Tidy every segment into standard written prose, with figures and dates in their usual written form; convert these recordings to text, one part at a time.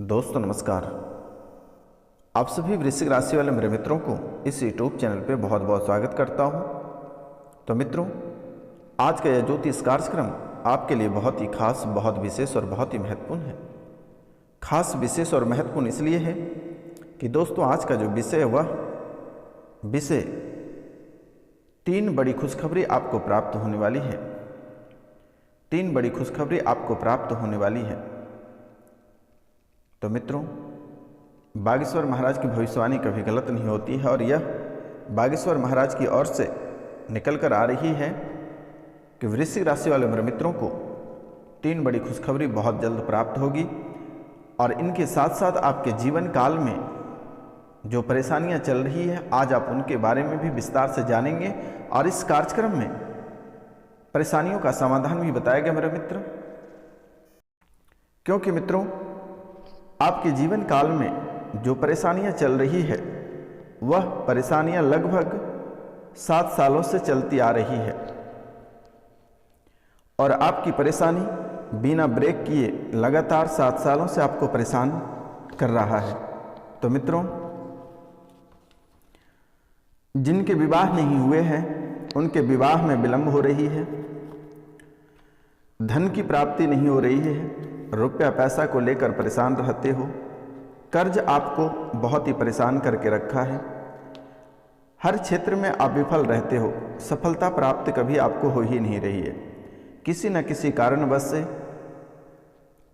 दोस्तों नमस्कार। आप सभी वृश्चिक राशि वाले मेरे मित्रों को इस यूट्यूब चैनल पे बहुत बहुत स्वागत करता हूं। तो मित्रों, आज का यह ज्योतिष कार्यक्रम आपके लिए बहुत ही खास, बहुत विशेष और बहुत ही महत्वपूर्ण है। खास, विशेष और महत्वपूर्ण इसलिए है कि दोस्तों आज का जो विषय है वह विषय 3 बड़ी खुशखबरी आपको प्राप्त होने वाली है। 3 बड़ी खुशखबरी आपको प्राप्त होने वाली है। तो मित्रों, बागेश्वर महाराज की भविष्यवाणी कभी गलत नहीं होती है और यह बागेश्वर महाराज की ओर से निकल कर आ रही है कि वृश्चिक राशि वाले मेरे मित्रों को 3 बड़ी खुशखबरी बहुत जल्द प्राप्त होगी और इनके साथ साथ आपके जीवन काल में जो परेशानियां चल रही है आज आप उनके बारे में भी विस्तार से जानेंगे और इस कार्यक्रम में परेशानियों का समाधान भी बताया गया मेरे मित्र। क्योंकि मित्रों, आपके जीवन काल में जो परेशानियां चल रही है वह परेशानियां लगभग 7 सालों से चलती आ रही है और आपकी परेशानी बिना ब्रेक किए लगातार 7 सालों से आपको परेशान कर रहा है। तो मित्रों, जिनके विवाह नहीं हुए हैं उनके विवाह में विलंब हो रही है, धन की प्राप्ति नहीं हो रही है, रुपया पैसा को लेकर परेशान रहते हो, कर्ज आपको बहुत ही परेशान करके रखा है, हर क्षेत्र में आप विफल रहते हो, सफलता प्राप्त कभी आपको हो ही नहीं रही है, किसी न किसी कारणवश से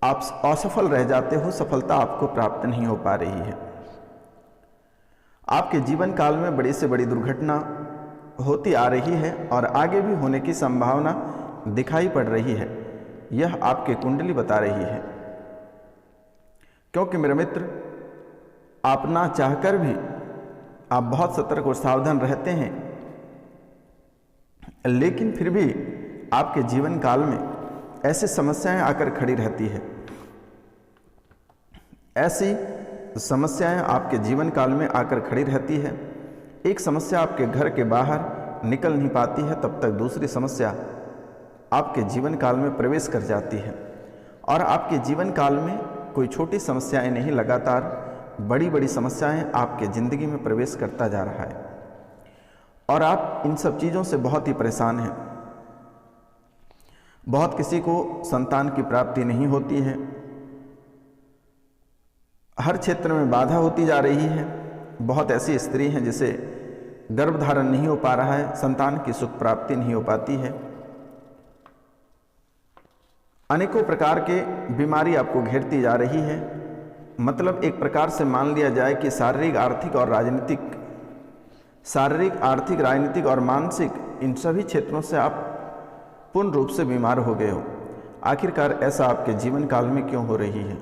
आप असफल रह जाते हो, सफलता आपको प्राप्त नहीं हो पा रही है। आपके जीवन काल में बड़ी से बड़ी दुर्घटना होती आ रही है और आगे भी होने की संभावना दिखाई पड़ रही है, यह आपके कुंडली बता रही है। क्योंकि मेरे मित्र, आप ना चाहकर भी आप बहुत सतर्क और सावधान रहते हैं, लेकिन फिर भी आपके जीवन काल में ऐसी समस्याएं आकर खड़ी रहती है। ऐसी समस्याएं आपके जीवन काल में आकर खड़ी रहती है। एक समस्या आपके घर के बाहर निकल नहीं पाती है, तब तक दूसरी समस्या आपके जीवन काल में प्रवेश कर जाती है और आपके जीवन काल में कोई छोटी समस्याएं नहीं, लगातार बड़ी बड़ी समस्याएं आपके ज़िंदगी में प्रवेश करता जा रहा है और आप इन सब चीज़ों से बहुत ही परेशान हैं। बहुत किसी को संतान की प्राप्ति नहीं होती है, हर क्षेत्र में बाधा होती जा रही है। बहुत ऐसी स्त्री हैं जिसे गर्भधारण नहीं हो पा रहा है, संतान की सुख प्राप्ति नहीं हो पाती है, अनेकों प्रकार के बीमारी आपको घेरती जा रही है। मतलब एक प्रकार से मान लिया जाए कि शारीरिक, आर्थिक, राजनीतिक और मानसिक, इन सभी क्षेत्रों से आप पूर्ण रूप से बीमार हो गए हो। आखिरकार ऐसा आपके जीवन काल में क्यों हो रही है?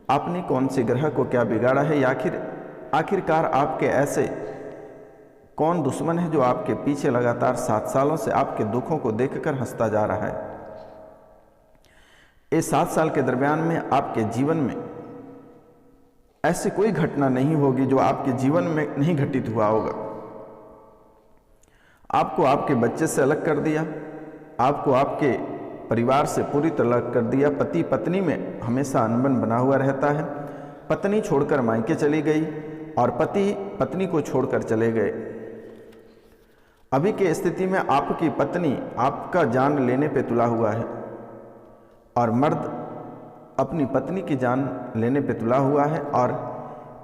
आपने कौन से ग्रह को क्या बिगाड़ा है या आखिरकार आपके ऐसे कौन दुश्मन है जो आपके पीछे लगातार 7 सालों से आपके दुखों को देखकर हंसता जा रहा है? इस 7 साल के दरमियान में आपके जीवन में ऐसी कोई घटना नहीं होगी जो आपके जीवन में नहीं घटित हुआ होगा। आपको आपके बच्चे से अलग कर दिया, आपको आपके परिवार से पूरी तरह अलग कर दिया। पति पत्नी में हमेशा अनबन बना हुआ रहता है, पत्नी छोड़कर मायके चली गई और पति पत्नी को छोड़कर चले गए। अभी की स्थिति में आपकी पत्नी आपका जान लेने पे तुला हुआ है और मर्द अपनी पत्नी की जान लेने पे तुला हुआ है और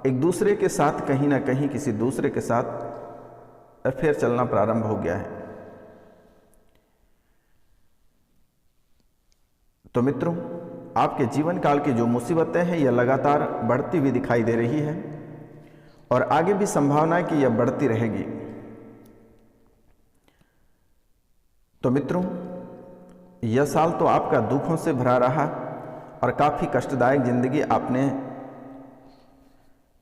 एक दूसरे के साथ कहीं ना कहीं किसी दूसरे के साथ अफेयर चलना प्रारंभ हो गया है। तो मित्रों, आपके जीवन काल की जो मुसीबतें हैं यह लगातार बढ़ती हुई दिखाई दे रही है और आगे भी संभावना है कि यह बढ़ती रहेगी। तो मित्रों, यह साल तो आपका दुखों से भरा रहा और काफ़ी कष्टदायक जिंदगी आपने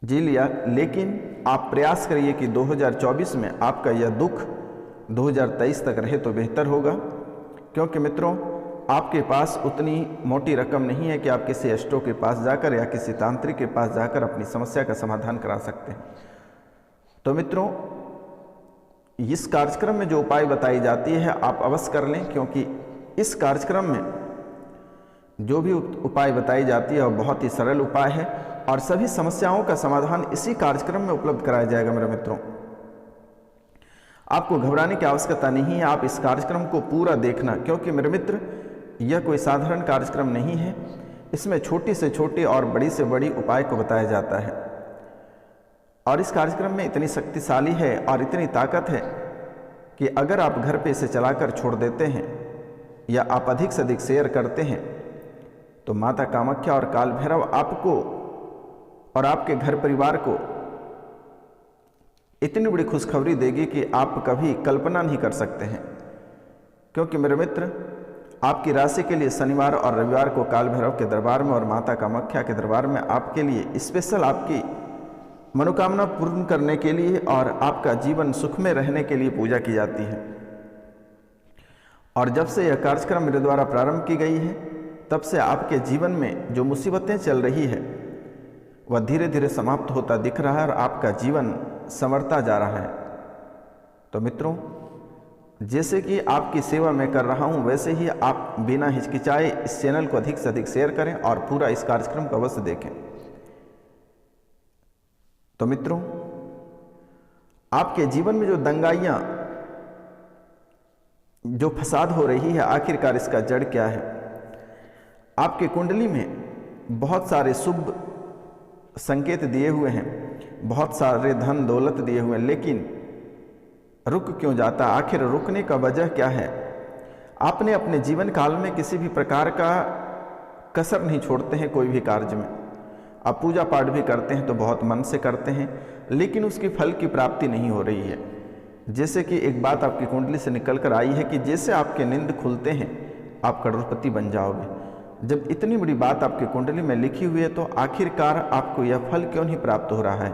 जी लिया, लेकिन आप प्रयास करिए कि 2024 में आपका यह दुख 2023 तक रहे तो बेहतर होगा। क्योंकि मित्रों, आपके पास उतनी मोटी रकम नहीं है कि आप किसी एस्ट्रो के पास जाकर या किसी तांत्रिक के पास जाकर अपनी समस्या का समाधान करा सकते हैं। तो मित्रों, इस कार्यक्रम में जो उपाय बताई जाती है आप अवश्य कर लें, क्योंकि इस कार्यक्रम में जो भी उपाय बताई जाती है वह बहुत ही सरल उपाय है और सभी समस्याओं का समाधान इसी कार्यक्रम में उपलब्ध कराया जाएगा मेरे मित्रों। आपको घबराने की आवश्यकता नहीं है, आप इस कार्यक्रम को पूरा देखना, क्योंकि मेरे मित्र यह कोई साधारण कार्यक्रम नहीं है। इसमें छोटी से छोटी और बड़ी से बड़ी उपाय को बताया जाता है और इस कार्यक्रम में इतनी शक्तिशाली है और इतनी ताकत है कि अगर आप घर पे इसे चलाकर छोड़ देते हैं या आप अधिक से अधिक शेयर करते हैं तो माता कामाख्या और काल भैरव आपको और आपके घर परिवार को इतनी बड़ी खुशखबरी देगी कि आप कभी कल्पना नहीं कर सकते हैं। क्योंकि मेरे मित्र, आपकी राशि के लिए शनिवार और रविवार को काल भैरव के दरबार में और माता कामाख्या के दरबार में आपके लिए स्पेशल आपकी मनोकामना पूर्ण करने के लिए और आपका जीवन सुख में रहने के लिए पूजा की जाती है। और जब से यह कार्यक्रम मेरे द्वारा प्रारंभ की गई है तब से आपके जीवन में जो मुसीबतें चल रही है वह धीरे धीरे समाप्त होता दिख रहा है और आपका जीवन संवरता जा रहा है। तो मित्रों, जैसे कि आपकी सेवा मैं कर रहा हूं वैसे ही आप बिना हिचकिचाए इस चैनल को अधिक से अधिक शेयर करें और पूरा इस कार्यक्रम को अवश्य देखें। तो मित्रों, आपके जीवन में जो दंगाइयां, जो फसाद हो रही है, आखिरकार इसका जड़ क्या है? आपके कुंडली में बहुत सारे शुभ संकेत दिए हुए हैं, बहुत सारे धन दौलत दिए हुए हैं, लेकिन रुक क्यों जाता? आखिर रुकने का वजह क्या है? आपने अपने जीवन काल में किसी भी प्रकार का कसर नहीं छोड़ते हैं कोई भी कार्य में। आप पूजा पाठ भी करते हैं तो बहुत मन से करते हैं, लेकिन उसकी फल की प्राप्ति नहीं हो रही है। जैसे कि एक बात आपकी कुंडली से निकल कर आई है कि जैसे आपके नींद खुलते हैं आप करोड़पति बन जाओगे। जब इतनी बड़ी बात आपकी कुंडली में लिखी हुई है तो आखिरकार आपको यह फल क्यों नहीं प्राप्त हो रहा है?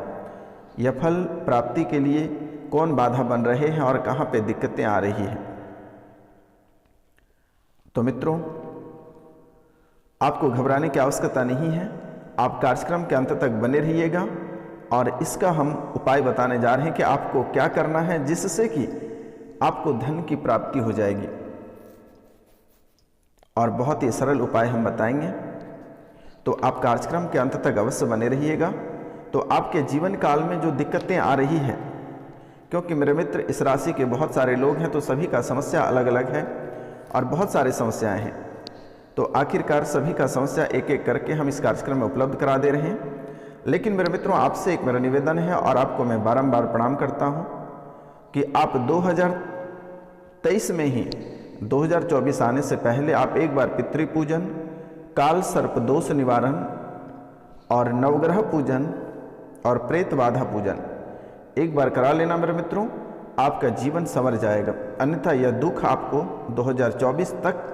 यह फल प्राप्ति के लिए कौन बाधा बन रहे हैं और कहाँ पे दिक्कतें आ रही हैं? तो मित्रों, आपको घबराने की आवश्यकता नहीं है। आप कार्यक्रम के अंत तक बने रहिएगा और इसका हम उपाय बताने जा रहे हैं कि आपको क्या करना है जिससे कि आपको धन की प्राप्ति हो जाएगी। और बहुत ही सरल उपाय हम बताएंगे, तो आप कार्यक्रम के अंत तक अवश्य बने रहिएगा। तो आपके जीवन काल में जो दिक्कतें आ रही हैं, क्योंकि मेरे मित्र इस राशि के बहुत सारे लोग हैं तो सभी का समस्या अलग अलग है और बहुत सारी समस्याएं हैं। तो आखिरकार सभी का समस्या एक एक करके हम इस कार्यक्रम में उपलब्ध करा दे रहे हैं। लेकिन मेरे मित्रों, आपसे एक मेरा निवेदन है और आपको मैं बारंबार प्रणाम करता हूं कि आप 2023 में ही 2024 आने से पहले आप एक बार पितृ पूजन, काल सर्प दोष निवारण और नवग्रह पूजन और प्रेत बाधा पूजन एक बार करा लेना मेरे मित्रों। आपका जीवन संवर जाएगा, अन्यथा यह दुख आपको 2024 तक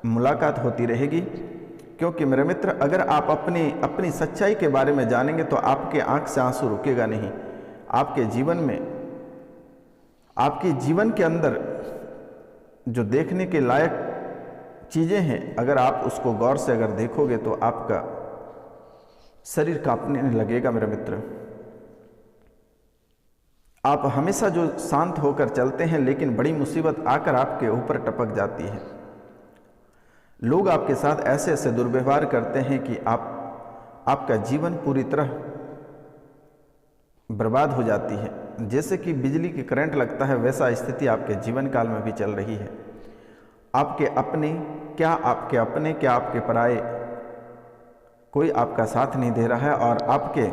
मुलाकात होती रहेगी। क्योंकि मेरे मित्र, अगर आप अपनी सच्चाई के बारे में जानेंगे तो आपके आंख से आंसू रुकेगा नहीं। आपके जीवन में, आपके जीवन के अंदर जो देखने के लायक चीज़ें हैं, अगर आप उसको गौर से अगर देखोगे तो आपका शरीर कांपने लगेगा मेरे मित्र। आप हमेशा जो शांत होकर चलते हैं, लेकिन बड़ी मुसीबत आकर आपके ऊपर टपक जाती है। लोग आपके साथ ऐसे ऐसे दुर्व्यवहार करते हैं कि आपका जीवन पूरी तरह बर्बाद हो जाती है। जैसे कि बिजली की करंट लगता है, वैसा स्थिति आपके जीवन काल में भी चल रही है। आपके अपने क्या आपके पराए, कोई आपका साथ नहीं दे रहा है और आपके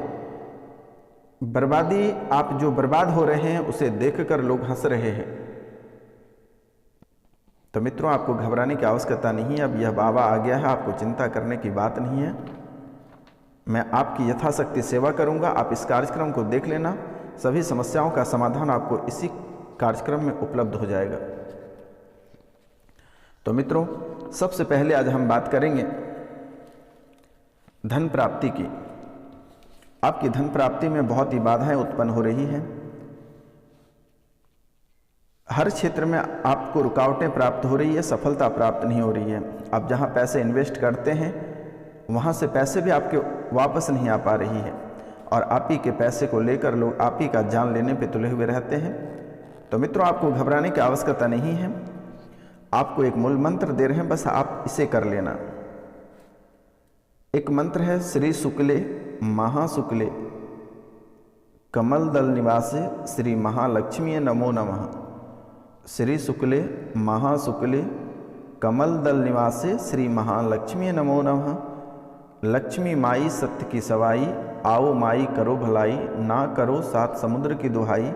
बर्बादी, आप जो बर्बाद हो रहे हैं उसे देखकर लोग हंस रहे हैं। तो मित्रों, आपको घबराने की आवश्यकता नहीं है। अब यह बाबा आ गया है, आपको चिंता करने की बात नहीं है। मैं आपकी यथाशक्ति सेवा करूंगा। आप इस कार्यक्रम को देख लेना, सभी समस्याओं का समाधान आपको इसी कार्यक्रम में उपलब्ध हो जाएगा। तो मित्रों, सबसे पहले आज हम बात करेंगे धन प्राप्ति की। आपकी धन प्राप्ति में बहुत ही बाधाएं उत्पन्न हो रही हैं। हर क्षेत्र में आपको रुकावटें प्राप्त हो रही है, सफलता प्राप्त नहीं हो रही है। आप जहां पैसे इन्वेस्ट करते हैं वहां से पैसे भी आपके वापस नहीं आ पा रही है और आप ही के पैसे को लेकर लोग आप ही का जान लेने पे तुले हुए रहते हैं। तो मित्रों, आपको घबराने की आवश्यकता नहीं है। आपको एक मूल मंत्र दे रहे हैं, बस आप इसे कर लेना। एक मंत्र है, श्री शुक्ले महाशुक्ले कमल दल निवासे श्री महालक्ष्मी नमो नमः। श्री शुक्ले महाशुक्ले कमल दल निवासे श्री महालक्ष्मी नमो नमः। लक्ष्मी माई सत्य की सवाई, आओ माई करो भलाई, ना करो सात समुद्र की दुहाई,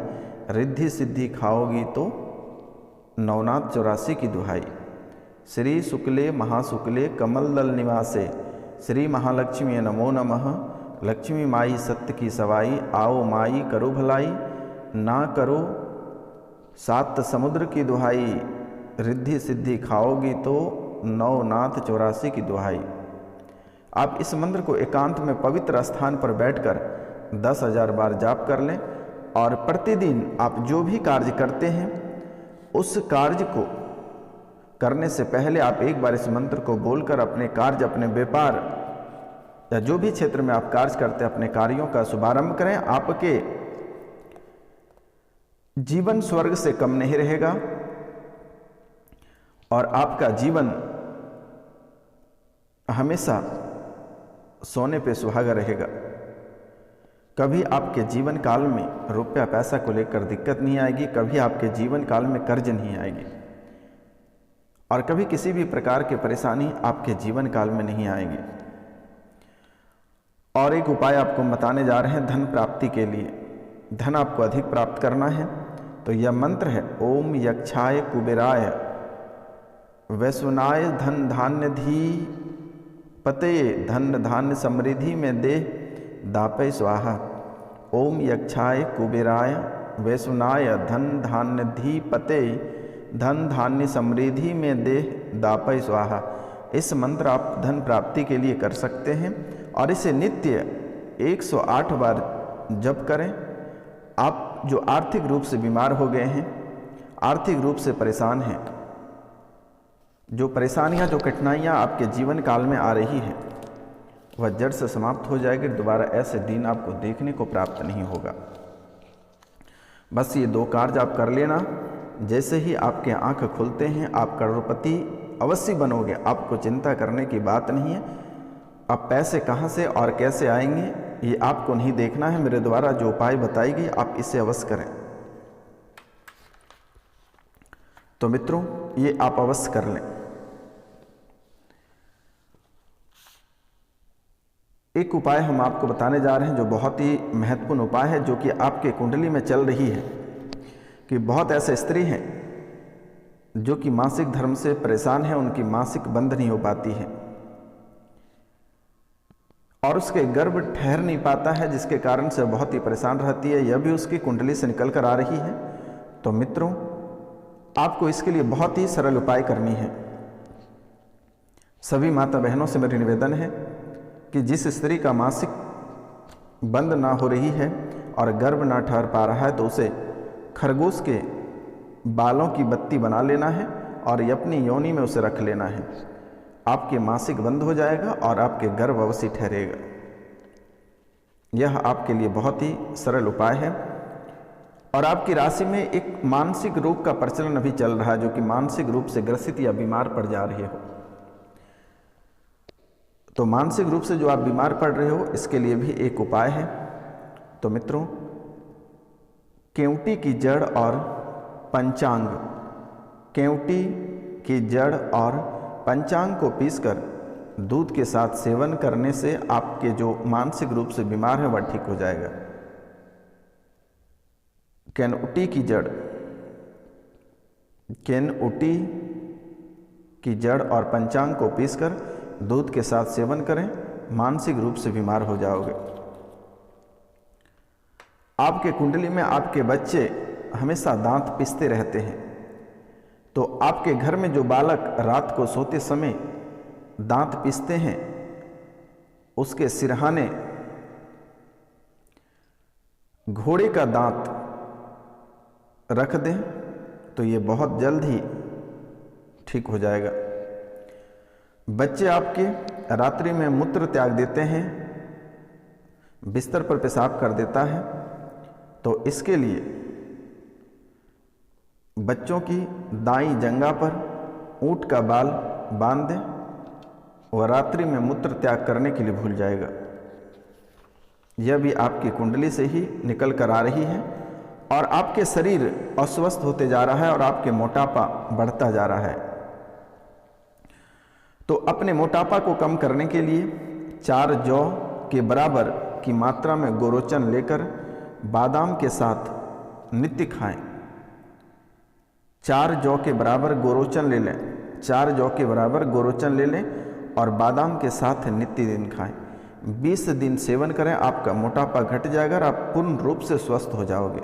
रिद्धि सिद्धि खाओगी तो नवनाथ 84 की दुहाई। श्री शुक्ले महाशुक्ले कमल दल निवासे श्री महालक्ष्मी नमो नमः। लक्ष्मी माई सत्य की सवाई, आओ माई करो भलाई, ना करो सात समुद्र की दुहाई, रिद्धि सिद्धि खाओगी तो नवनाथ 84 की दुहाई। आप इस मंत्र को एकांत में पवित्र स्थान पर बैठकर 10,000 बार जाप कर लें और प्रतिदिन आप जो भी कार्य करते हैं उस कार्य को करने से पहले आप एक बार इस मंत्र को बोलकर अपने कार्य, अपने व्यापार या जो भी क्षेत्र में आप कार्य करते हैं अपने कार्यों का शुभारंभ करें। आपके जीवन स्वर्ग से कम नहीं रहेगा और आपका जीवन हमेशा सोने पे सुहागा रहेगा। कभी आपके जीवन काल में रुपया पैसा को लेकर दिक्कत नहीं आएगी, कभी आपके जीवन काल में कर्ज नहीं आएगी और कभी किसी भी प्रकार की परेशानी आपके जीवन काल में नहीं आएगी। और एक उपाय आपको बताने जा रहे हैं धन प्राप्ति के लिए। धन आपको अधिक प्राप्त करना है तो यह मंत्र है, ओम यक्षाय कुबेराय वैश्वनाय धन धान्य धी पते, धन धान्य समृद्धि में दे दापय स्वाहा। ओम यक्षाय कुबेराय वैश्वनाय धन धान्य धी पते, धन धान्य समृद्धि में दे दापय स्वाहा। इस मंत्र आप धन प्राप्ति के लिए कर सकते हैं और इसे नित्य 108 बार जप करें। आप जो आर्थिक रूप से बीमार हो गए हैं, आर्थिक रूप से परेशान हैं, जो परेशानियां, जो कठिनाइयां आपके जीवन काल में आ रही हैं, वह जड़ से समाप्त हो जाएगी। दोबारा ऐसे दिन आपको देखने को प्राप्त नहीं होगा। बस ये 2 कार्य आप कर लेना। जैसे ही आपके आंख खुलते हैं आप करोड़पति अवश्य बनोगे, आपको चिंता करने की बात नहीं है। अब पैसे कहाँ से और कैसे आएंगे ये आपको नहीं देखना है। मेरे द्वारा जो उपाय बताई गई आप इसे अवश्य करें। तो मित्रों, ये आप अवश्य कर लें। एक उपाय हम आपको बताने जा रहे हैं जो बहुत ही महत्वपूर्ण उपाय है, जो कि आपके कुंडली में चल रही है कि बहुत ऐसे स्त्री हैं जो कि मासिक धर्म से परेशान है, उनकी मासिक बंद नहीं हो पाती है और उसके गर्भ ठहर नहीं पाता है, जिसके कारण से बहुत ही परेशान रहती है। यह भी उसकी कुंडली से निकल कर आ रही है। तो मित्रों, आपको इसके लिए बहुत ही सरल उपाय करनी है। सभी माता बहनों से मेरी निवेदन है कि जिस स्त्री का मासिक बंद ना हो रही है और गर्भ ना ठहर पा रहा है तो उसे खरगोश के बालों की बत्ती बना लेना है और अपनी योनि में उसे रख लेना है। आपके मासिक बंद हो जाएगा और आपके गर्भ अवश्य ठहरेगा। यह आपके लिए बहुत ही सरल उपाय है। और आपकी राशि में एक मानसिक रोग का प्रचलन अभी चल रहा है, जो कि मानसिक रूप से ग्रसित या बीमार पड़ जा रहे हो। तो मानसिक रूप से जो आप बीमार पड़ रहे हो, इसके लिए भी एक उपाय है। तो मित्रों, केवटी की जड़ और पंचांग, केवटी की जड़ और पंचांग को पीसकर दूध के साथ सेवन करने से आपके जो मानसिक रूप से बीमार है वह ठीक हो जाएगा। केनउटी की जड़, केनउटी की जड़ और पंचांग को पीसकर दूध के साथ सेवन करें, मानसिक रूप से बीमार हो जाओगे। आपके कुंडली में आपके बच्चे हमेशा दांत पीसते रहते हैं, तो आपके घर में जो बालक रात को सोते समय दांत पीसते हैं, उसके सिरहाने घोड़े का दांत रख दें तो ये बहुत जल्द ही ठीक हो जाएगा। बच्चे आपके रात्रि में मूत्र त्याग देते हैं, बिस्तर पर पेशाब कर देता है, तो इसके लिए बच्चों की दाईं जंघा पर ऊंट का बाल बांध दें वह रात्रि में मूत्र त्याग करने के लिए भूल जाएगा। यह भी आपकी कुंडली से ही निकल कर आ रही है और आपके शरीर अस्वस्थ होते जा रहा है और आपके मोटापा बढ़ता जा रहा है। तो अपने मोटापा को कम करने के लिए 4 जौ के बराबर की मात्रा में गोरोचन लेकर बादाम के साथ नित्य खाएं। 4 जौ के बराबर गोरोचन ले लें, 4 जौ के बराबर गोरोचन ले लें और बादाम के साथ नित्य दिन खाएं। 20 दिन सेवन करें, आपका मोटापा घट जाएगा और आप पूर्ण रूप से स्वस्थ हो जाओगे।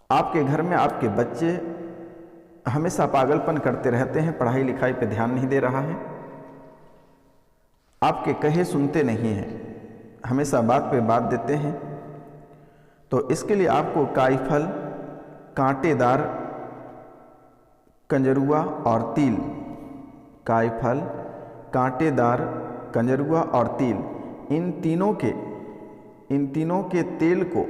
आपके घर में आपके बच्चे हमेशा पागलपन करते रहते हैं, पढ़ाई लिखाई पे ध्यान नहीं दे रहा है, आपके कहे सुनते नहीं हैं, हमेशा बात पे बात देते हैं, तो इसके लिए आपको काईफल, कांटेदार कंजरुआ और तिल, काईफल, कांटेदार कंजरुआ और तिल, इन तीनों के तेल को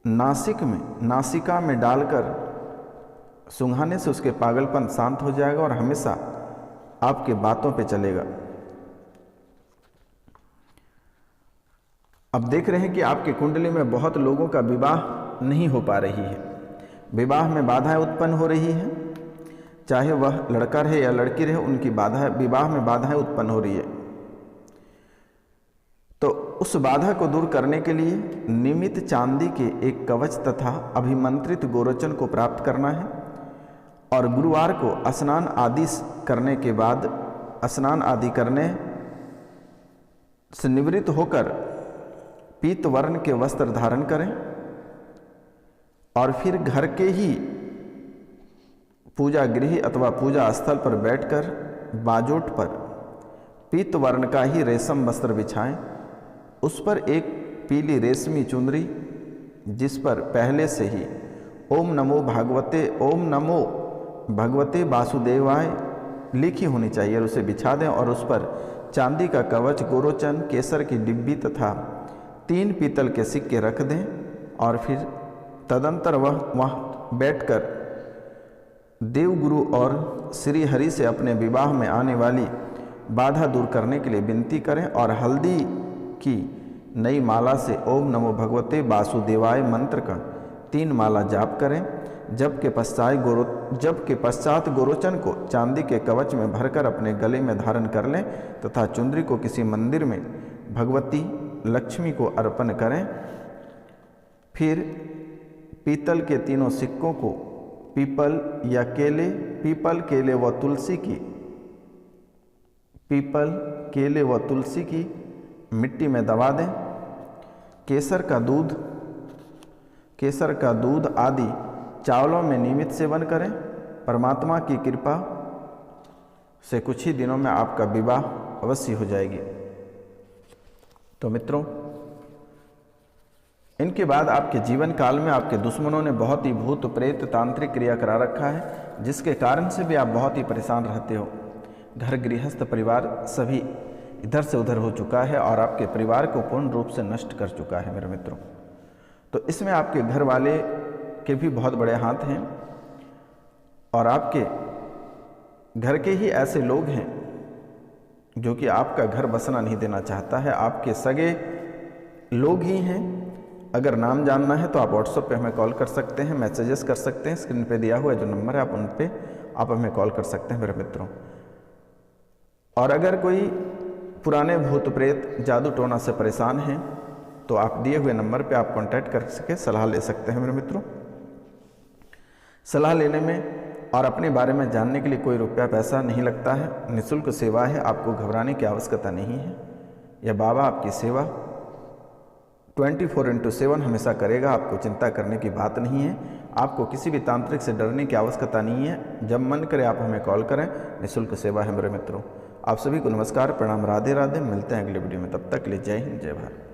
नासिका में डालकर सूंघाने से उसके पागलपन शांत हो जाएगा और हमेशा आपके बातों पे चलेगा। अब देख रहे हैं कि आपकी कुंडली में बहुत लोगों का विवाह नहीं हो पा रही है, विवाह में बाधाएं उत्पन्न हो रही हैं, चाहे वह लड़का रहे या लड़की रहे, उनकी विवाह में बाधाएं उत्पन्न हो रही है। तो उस बाधा को दूर करने के लिए नियमित चांदी के एक कवच तथा अभिमंत्रित गोरोचन को प्राप्त करना है और गुरुवार को स्नान आदि करने के बाद, स्नान आदि करने से निवृत्त होकर पीत वर्ण के वस्त्र धारण करें और फिर घर के ही पूजा गृह अथवा पूजा स्थल पर बैठकर बाजोट पर पीत वर्ण का ही रेशम वस्त्र बिछाएं, उस पर एक पीली रेशमी चुनरी जिस पर पहले से ही ओम नमो भगवते वासुदेवाय लिखी होनी चाहिए, और उसे बिछा दें और उस पर चांदी का कवच, गोरोचन, केसर की डिब्बी तथा 3 पीतल के सिक्के रख दें और फिर तदंतर वह बैठकर देवगुरु और श्री हरि से अपने विवाह में आने वाली बाधा दूर करने के लिए विनती करें और हल्दी की नई माला से ओम नमो भगवते वासुदेवाय मंत्र का 3 माला जाप करें। जब के पश्चात गोरोचन को चांदी के कवच में भरकर अपने गले में धारण कर लें तथा चुंदरी को किसी मंदिर में भगवती लक्ष्मी को अर्पण करें। फिर पीतल के 3 सिक्कों को पीपल केले व तुलसी की मिट्टी में दबा दें। केसर का दूध आदि चावलों में नियमित सेवन करें। परमात्मा की कृपा से कुछ ही दिनों में आपका विवाह अवश्य हो जाएगी। तो मित्रों, इनके बाद आपके जीवन काल में आपके दुश्मनों ने बहुत ही भूत प्रेत तांत्रिक क्रिया करा रखा है, जिसके कारण से भी आप बहुत ही परेशान रहते हो। घर गृहस्थ परिवार सभी इधर से उधर हो चुका है और आपके परिवार को पूर्ण रूप से नष्ट कर चुका है मेरे मित्रों। तो इसमें आपके घर वाले के भी बहुत बड़े हाथ हैं और आपके घर के ही ऐसे लोग हैं जो कि आपका घर बसना नहीं देना चाहता है, आपके सगे लोग ही हैं। अगर नाम जानना है तो आप व्हाट्सएप पे हमें कॉल कर सकते हैं, मैसेजेस कर सकते हैं। स्क्रीन पे दिया हुआ जो नंबर है आप उन पे आप हमें कॉल कर सकते हैं मेरे मित्रों। और अगर कोई पुराने भूत प्रेत जादू टोना से परेशान हैं तो आप दिए हुए नंबर पे आप कांटेक्ट कर सके सलाह ले सकते हैं मेरे मित्रों। सलाह लेने में और अपने बारे में जानने के लिए कोई रुपया पैसा नहीं लगता है, निःशुल्क सेवा है, आपको घबराने की आवश्यकता नहीं है। यह बाबा आपकी सेवा 24/7 हमेशा करेगा, आपको चिंता करने की बात नहीं है। आपको किसी भी तांत्रिक से डरने की आवश्यकता नहीं है। जब मन करे आप हमें कॉल करें, निःशुल्क सेवा है मेरे मित्रों। आप सभी को नमस्कार, प्रणाम, राधे राधे। मिलते हैं अगले वीडियो में, तब तक के लिए जय हिंद, जय भारत।